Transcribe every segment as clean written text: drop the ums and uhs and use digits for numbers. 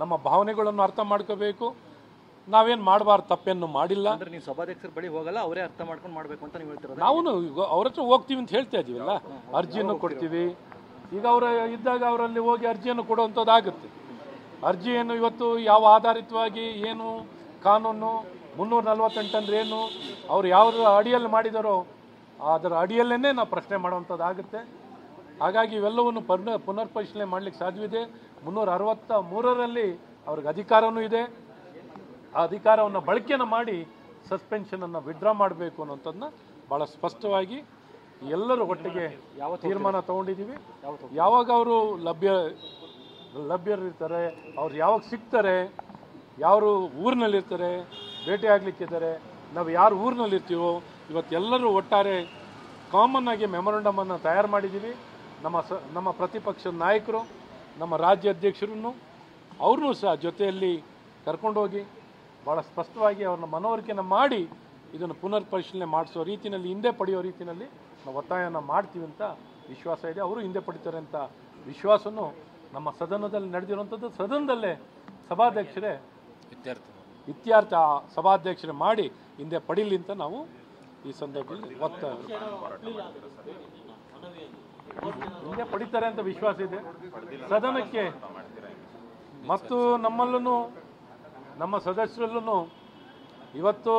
ನಮ್ಮ ಭಾವನೆಗಳನ್ನು ಅರ್ಥ ಮಾಡ್ಕೋಬೇಕು. ನಾವೇನು ಮಾಡಬಾರ್ದು, ತಪ್ಪೇನು ಮಾಡಿಲ್ಲ. ಅಂದ್ರೆ ನೀವು ಸಭಾಧ್ಯಕ್ಷರ ಬಳಿ ಹೋಗಲ್ಲ, ಅವರೇ ಅರ್ಥ ಮಾಡ್ಕೊಂಡು ಮಾಡಬೇಕು ಅಂತ ನೀವು ಹೇಳ್ತಿರೋದು? ನಾವು ಅವ್ರ ಹತ್ರ ಹೋಗ್ತೀವಿ ಅಂತ ಹೇಳ್ತಾ ಇದೀವಲ್ಲ, ಅರ್ಜಿಯನ್ನು ಕೊಡ್ತೀವಿ. ಈಗ ಅವರ ಇದ್ದಾಗ ಅವರಲ್ಲಿ ಹೋಗಿ ಅರ್ಜಿಯನ್ನು ಕೊಡುವಂಥದ್ದಾಗುತ್ತೆ. ಅರ್ಜಿಯನ್ನು ಇವತ್ತು ಯಾವ ಆಧಾರಿತವಾಗಿ ಏನು ಕಾನೂನು 348 ಅಂದ್ರೆ ಏನು, ಅವ್ರು ಯಾವ ಅಡಿಯಲ್ಲಿ ಮಾಡಿದಾರೋ ಅದರ ಅಡಿಯಲ್ಲೇ ನಾವು ಪ್ರಶ್ನೆ ಮಾಡುವಂಥದ್ದಾಗುತ್ತೆ. ಹಾಗಾಗಿ ಇವೆಲ್ಲವನ್ನು ಪುನರ್ ಪರಿಶೀಲನೆ ಮಾಡಲಿಕ್ಕೆ ಸಾಧ್ಯವಿದೆ. 363ರಲ್ಲಿ ಅವ್ರಿಗೆ ಅಧಿಕಾರವೂ ಇದೆ. ಆ ಅಧಿಕಾರವನ್ನು ಬಳಕೆಯನ್ನು ಮಾಡಿ ಸಸ್ಪೆನ್ಷನನ್ನು ವಿಡ್ರಾ ಮಾಡಬೇಕು ಅನ್ನೋಂಥದ್ದನ್ನ ಭಾಳ ಸ್ಪಷ್ಟವಾಗಿ ಎಲ್ಲರೂ ಒಟ್ಟಿಗೆ ತೀರ್ಮಾನ ತಗೊಂಡಿದ್ದೀವಿ. ಯಾವಾಗ ಅವರು ಲಭ್ಯರಿರ್ತಾರೆ, ಅವ್ರು ಯಾವಾಗ ಸಿಗ್ತಾರೆ, ಯಾರು ಊರಿನಲ್ಲಿರ್ತಾರೆ, ಭೇಟಿ ಆಗಲಿಕ್ಕಿದ್ದಾರೆ, ನಾವು ಯಾರು ಊರಿನಲ್ಲಿರ್ತೀವೋ ಇವತ್ತೆಲ್ಲರೂ ಒಟ್ಟಾರೆ ಕಾಮನ್ ಆಗಿ ಮೆಮೊರಂಡಮನ್ನು ತಯಾರು ಮಾಡಿದ್ದೀವಿ. ನಮ್ಮ ಪ್ರತಿಪಕ್ಷದ ನಾಯಕರು, ನಮ್ಮ ರಾಜ್ಯ ಅಧ್ಯಕ್ಷರನ್ನು ಅವ್ರನ್ನೂ ಸಹ ಜೊತೆಯಲ್ಲಿ ಕರ್ಕೊಂಡೋಗಿ ಭಾಳ ಸ್ಪಷ್ಟವಾಗಿ ಅವ್ರನ್ನ ಮನವರಿಕೆಯನ್ನು ಮಾಡಿ ಇದನ್ನು ಪುನರ್ ಪರಿಶೀಲನೆ ಮಾಡಿಸೋ ರೀತಿಯಲ್ಲಿ, ಹಿಂದೆ ಪಡೆಯೋ ರೀತಿಯಲ್ಲಿ ನಾವು ಒತ್ತಾಯನ ಮಾಡ್ತೀವಿ ಅಂತ ವಿಶ್ವಾಸ ಇದೆ. ಅವರು ಹಿಂದೆ ಪಡಿತಾರೆ ಅಂತ ವಿಶ್ವಾಸನೂ ನಮ್ಮ ಸದನದಲ್ಲಿ ನಡೆದಿರುವಂಥದ್ದು. ಸದನದಲ್ಲೇ ಸಭಾಧ್ಯಕ್ಷರೇ ಇತ್ಯರ್ಥ ಸಭಾಧ್ಯಕ್ಷರೇ ಮಾಡಿ ಹಿಂದೆ ಪಡೀಲಿ ಅಂತ ನಾವು ಈ ಸಂದರ್ಭದಲ್ಲಿ ಒತ್ತಾಯ ಹಿಂದೆ ಪಡಿತಾರೆ ಅಂತ ವಿಶ್ವಾಸ ಇದೆ ಸದನಕ್ಕೆ. ಮತ್ತು ನಮ್ಮಲ್ಲೂ ನಮ್ಮ ಸದಸ್ಯರಲ್ಲೂ ಇವತ್ತು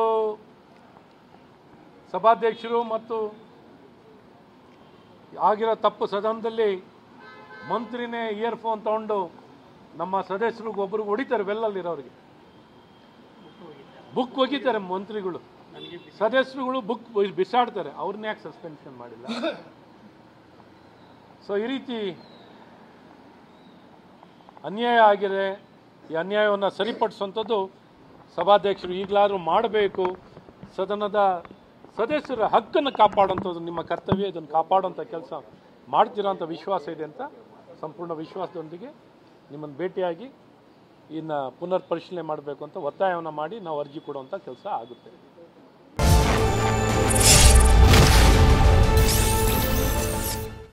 ಸಭಾಧ್ಯಕ್ಷರು ಮತ್ತು ಆಗಿರೋ ತಪ್ಪು ಸದನದಲ್ಲಿ ಮಂತ್ರಿನೇ ಇಯರ್ಫೋನ್ ತಗೊಂಡು ನಮ್ಮ ಸದಸ್ಯರಿಗೆ ಒಬ್ರಿಗೆ ಹೊಡಿತಾರೆ, ಬೆಲ್ಲಲ್ಲಿರೋರಿಗೆ ಬುಕ್ ಒಗಿತಾರೆ ಮಂತ್ರಿಗಳು, ಸದಸ್ಯರುಗಳು ಬುಕ್ ಬಿಸಾಡ್ತಾರೆ. ಅವ್ರನ್ನ ಯಾಕೆ ಸಸ್ಪೆನ್ಷನ್ ಮಾಡಿಲ್ಲ? ಸೊ ಈ ರೀತಿ ಅನ್ಯಾಯ ಆಗಿದೆ. ಈ ಅನ್ಯಾಯವನ್ನು ಸರಿಪಡಿಸುವಂಥದ್ದು ಸಭಾಧ್ಯಕ್ಷರು ಈಗಲಾದರೂ ಮಾಡಬೇಕು. ಸದನದ ಸದಸ್ಯರ ಹಕ್ಕನ್ನು ಕಾಪಾಡುವಂಥದ್ದು ನಿಮ್ಮ ಕರ್ತವ್ಯ. ಇದನ್ನು ಕಾಪಾಡುವಂಥ ಕೆಲಸ ಮಾಡ್ತೀರಾ ಅಂತ ವಿಶ್ವಾಸ ಇದೆ ಅಂತ ಸಂಪೂರ್ಣ ವಿಶ್ವಾಸದೊಂದಿಗೆ ನಿಮ್ಮನ್ನು ಭೇಟಿಯಾಗಿ ಇನ್ನು ಪುನರ್ ಪರಿಶೀಲನೆ ಮಾಡಬೇಕು ಅಂತ ಒತ್ತಾಯವನ್ನು ಮಾಡಿ ನಾವು ಅರ್ಜಿ ಕೊಡುವಂಥ ಕೆಲಸ ಆಗುತ್ತೆ.